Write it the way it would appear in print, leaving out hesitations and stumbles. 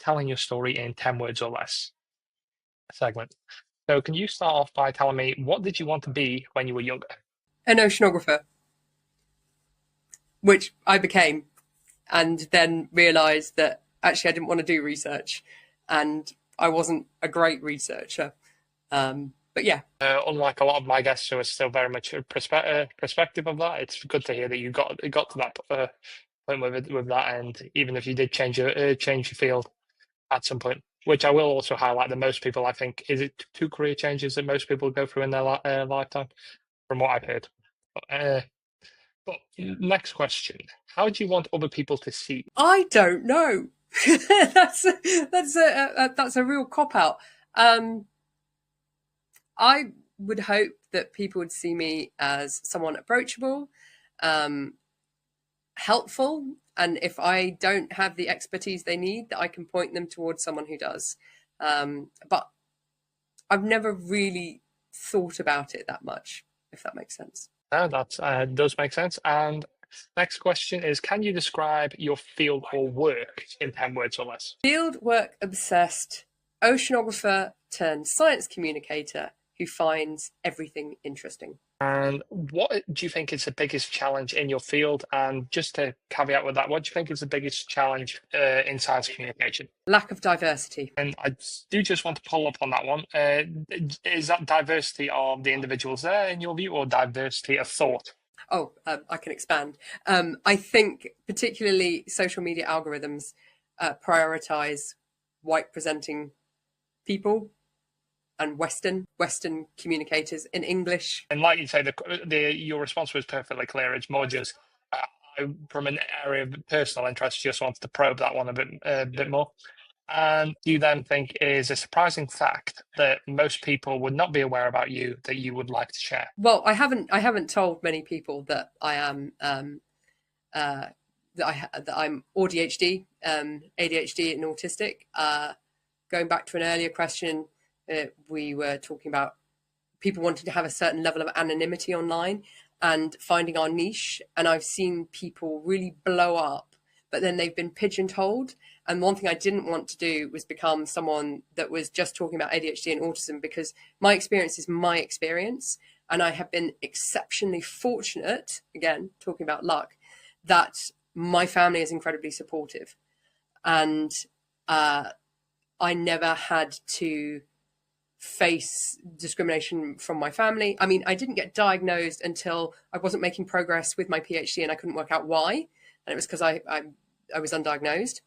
telling your story in 10 words or less segment. So can you start off by telling me what did you want to be when you were younger? An oceanographer, which I became, and then realised that actually I didn't want to do research, and I wasn't a great researcher. But yeah, Unlike a lot of my guests who are still very much a perspective of that, it's good to hear that you got to that point with that, and even if you did change your field at some point, which I will also highlight that most people, I think, is it two career changes that most people go through in their lifetime, from what I've heard. But next question: how do you want other people to see you? I don't know. That's a real cop out. I would hope that people would see me as someone approachable, um, helpful, and if I don't have the expertise they need, that I can point them towards someone who does. But I've never really thought about it that much, if that makes sense. No, that does make sense. And next question is: can you describe your field or work in 10 words or less? Field work obsessed oceanographer turned science communicator who finds everything interesting. And what do you think is the biggest challenge in your field? And just to caveat with that, what do you think is the biggest challenge in science communication? Lack of diversity. And I do just want to pull up on that one. Is that diversity of the individuals there in your view, or diversity of thought? Oh, I can expand. I think particularly social media algorithms prioritize white presenting people and Western communicators in English. And like you say, your response was perfectly clear. It's more just from an area of personal interest, just wanted to probe that one a bit more. And do you then think is a surprising fact that most people would not be aware about you that you would like to share? Well, I haven't told many people that I am that I'm ADHD, ADHD and autistic. Going back to an earlier question, we were talking about people wanting to have a certain level of anonymity online and finding our niche. And I've seen people really blow up, but then they've been pigeonholed. And one thing I didn't want to do was become someone that was just talking about ADHD and autism, because my experience is my experience. And I have been exceptionally fortunate, again, talking about luck, that my family is incredibly supportive. And I never had to face discrimination from my family. I mean, I didn't get diagnosed until I wasn't making progress with my PhD and I couldn't work out why. And it was because I was undiagnosed.